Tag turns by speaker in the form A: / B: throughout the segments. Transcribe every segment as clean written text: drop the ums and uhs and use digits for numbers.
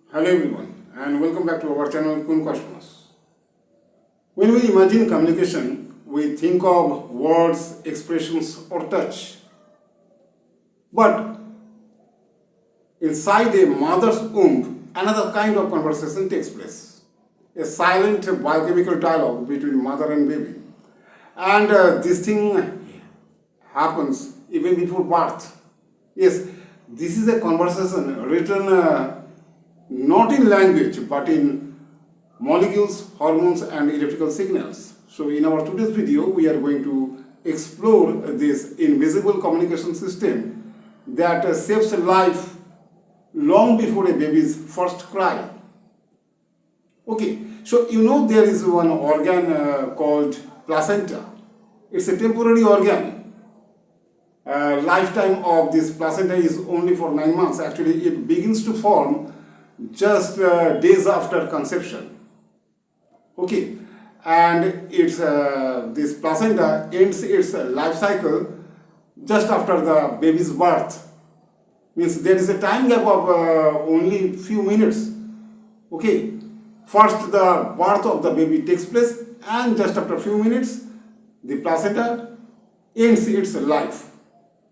A: Hello everyone and welcome back to our channel Quaint. When we imagine communication, we think of words, expressions or touch. But inside a mother's womb, another kind of conversation takes place. A silent biochemical dialogue between mother and baby. And this thing happens even before birth. Yes, this is a conversation written not in language but in molecules, hormones and electrical signals. So in our today's video we are going to explore this invisible communication system that saves a life long before a baby's first cry. Okay, so you know there is one organ called placenta. It's a temporary organ. Lifetime of this placenta is only for 9 months. Actually it begins to form just days after conception. Okay, and it's this placenta ends its life cycle just after the baby's birth. Means there is a time gap of only few minutes. Okay, first the birth of the baby takes place and just after a few minutes the placenta ends its life.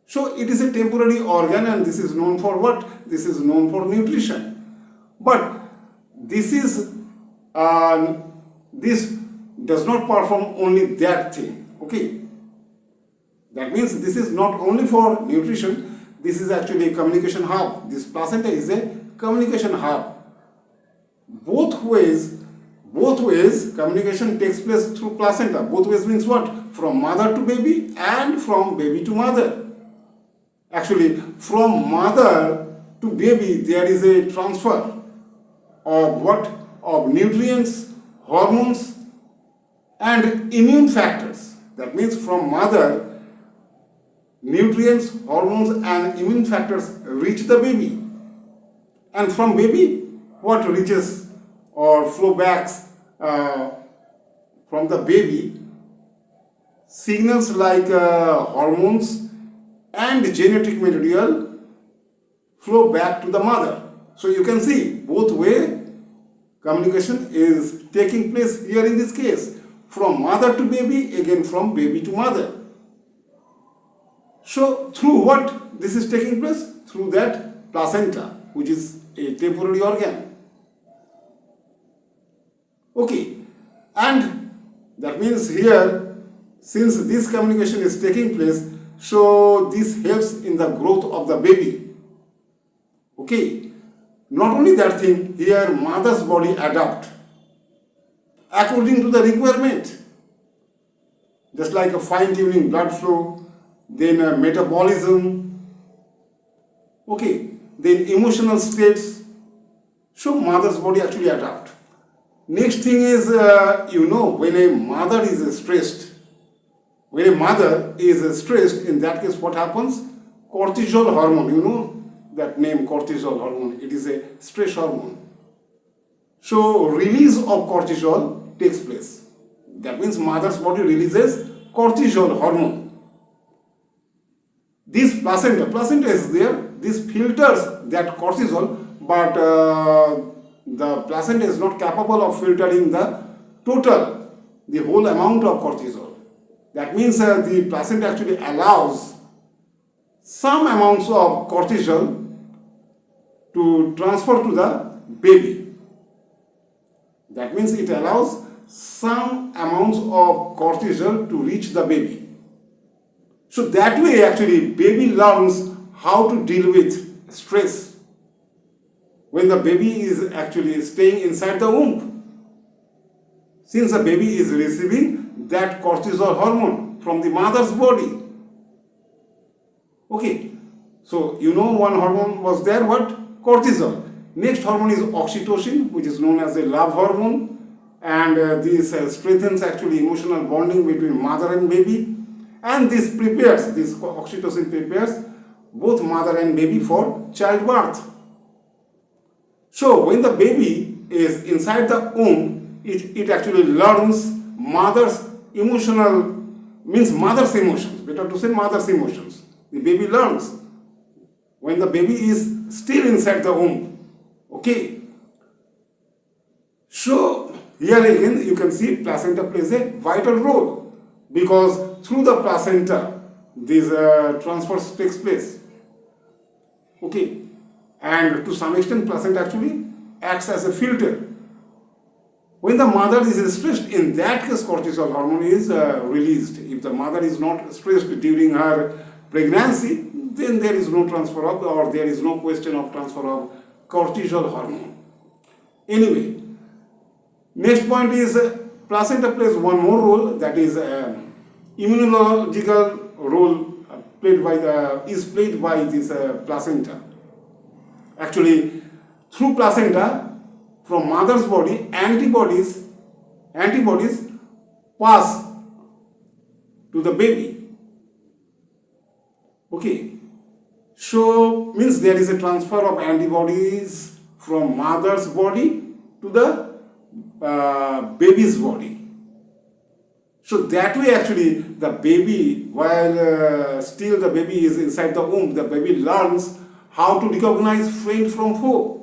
A: So it is a temporary organ and this is known for what? This is known for nutrition. But this does not perform only that thing. Okay, that means this is not only for nutrition. This is actually a communication hub. This placenta is a communication hub. Both ways communication takes place through placenta. Both ways means what? From mother to baby and from baby to mother. Actually, from mother to baby there is a transfer of what? Of nutrients, hormones and immune factors. That means from mother, nutrients, hormones and immune factors reach the baby. And from baby, what reaches or flow back from the baby? Signals like hormones and genetic material flow back to the mother. So you can see both way communication is taking place here in this case. From mother to baby, again from baby to mother. So through what this is taking place? Through that placenta, which is a temporary organ. Okay, and that means here, since this communication is taking place, so this helps in the growth of the baby. Okay. Not only that thing, here mother's body adapt according to the requirement. Just like a fine-tuning blood flow, then metabolism, okay, then emotional states. So mother's body actually adapt. Next thing is, when a mother is stressed, in that case what happens? Cortisol hormone, that name cortisol hormone, it is a stress hormone. So release of cortisol takes place. That means mother's body releases cortisol hormone. This placenta is there, this filters that cortisol, but the placenta is not capable of filtering the whole amount of cortisol. That means the placenta actually allows some amounts of cortisol to transfer to the baby. That means it allows some amounts of cortisol to reach the baby. So that way actually baby learns how to deal with stress when the baby is actually staying inside the womb. Since the baby is receiving that cortisol hormone from the mother's body. Okay, so one hormone was there, what? Cortisol. Next hormone is oxytocin, which is known as a love hormone, and this strengthens actually emotional bonding between mother and baby, and this oxytocin prepares both mother and baby for childbirth. So when the baby is inside the womb, it actually learns mother's emotions, better to say mother's emotions. The baby learns when the baby is still inside the womb. Okay, here again you can see placenta plays a vital role, because through the placenta this transfer takes place. Okay, and to some extent placenta actually acts as a filter. When the mother is stressed, in that case cortisol hormone is released. If the mother is not stressed during her pregnancy, then there is no transfer of, or there is no question of transfer of cortisol hormone. Anyway, next point is placenta plays one more role, that is immunological role played by this placenta. Actually, through placenta, from mother's body, antibodies pass to the baby. Okay, so means there is a transfer of antibodies from mother's body to the baby's body. So that way actually the baby, while still the baby is inside the womb, the baby learns how to recognize friend from foe.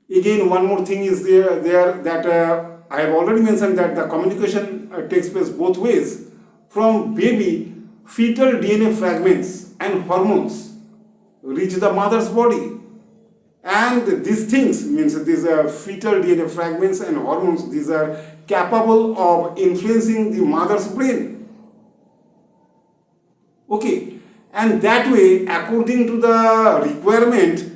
A: Again, one more thing is there that I have already mentioned, that the communication takes place both ways. From baby, fetal DNA fragments and hormones reach the mother's body. And these things, means these fetal DNA fragments and hormones, these are capable of influencing the mother's brain. Okay, and that way, according to the requirement,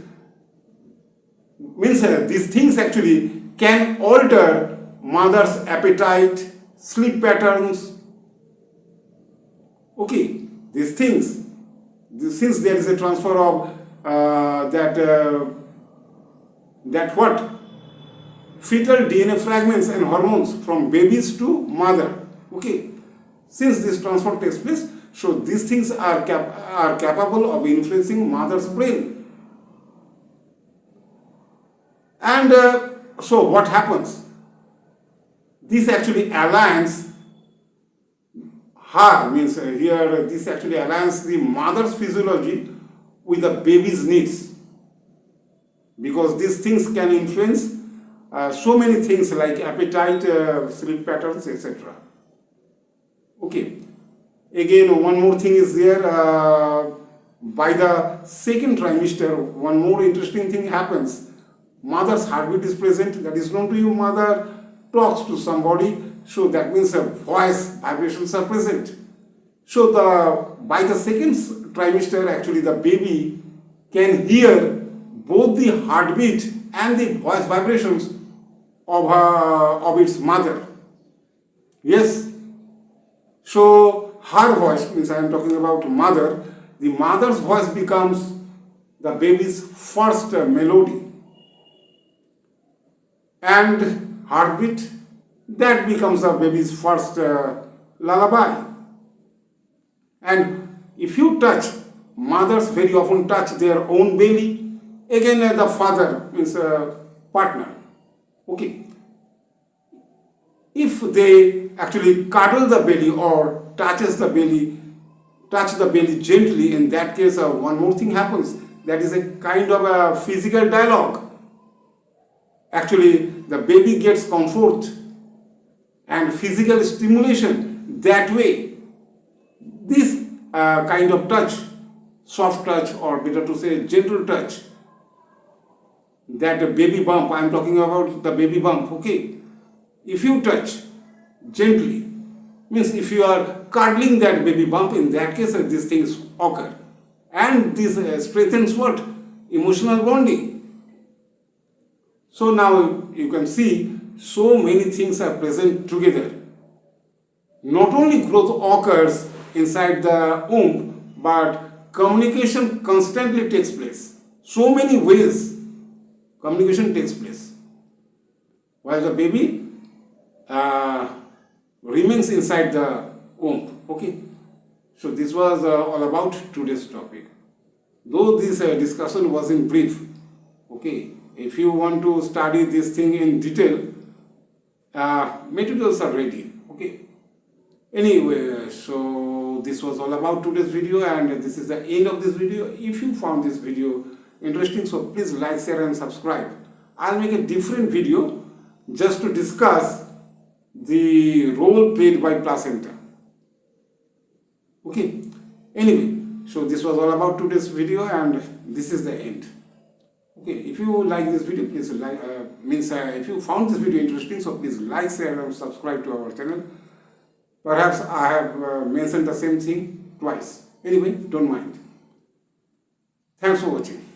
A: means these things actually can alter mother's appetite, sleep patterns. Okay, these things, since there is a transfer of fetal DNA fragments and hormones from babies to mother. Okay, since this transfer takes place, so these things are capable of influencing mother's brain. And so what happens? This actually aligns her, means here this actually aligns the mother's physiology with the baby's needs, because these things can influence so many things like appetite, sleep patterns, etc. Okay, again one more thing is there, by the second trimester one more interesting thing happens. Mother's heartbeat is present, that is known to you. Mother talks to somebody, so that means her voice vibrations are present. So by the second trimester actually the baby can hear both the heartbeat and the voice vibrations of its mother. Yes, so her voice, means I am talking about mother, the mother's voice becomes the baby's first melody. And heartbeat, that becomes the baby's first lullaby. And if you touch, mothers very often touch their own belly, again the father, means partner. Okay, if they actually cuddle the belly or touch the belly gently, in that case one more thing happens, that is a kind of a physical dialogue. Actually, the baby gets comfort and physical stimulation that way. This kind of touch, soft touch, or better to say gentle touch, that baby bump, I am talking about the baby bump, okay. If you touch gently, means if you are cuddling that baby bump, in that case these things occur. And this strengthens what? Emotional bonding. So now you can see so many things are present together. Not only growth occurs inside the womb, but communication constantly takes place. So many ways communication takes place while the baby remains inside the womb. Okay, so this was all about today's topic. Though this discussion was in brief, okay, if you want to study this thing in detail, materials are ready. Okay, anyway, so this was all about today's video, and this is the end of this video. If you found this video interesting, so please like, share and subscribe. I'll make a different video just to discuss the role played by placenta. Okay. Anyway, so this was all about today's video, and this is the end. Okay, if you like this video, please like, if you found this video interesting, so please like, share and subscribe to our channel. Perhaps I have mentioned the same thing twice. Anyway, don't mind. Thanks for watching.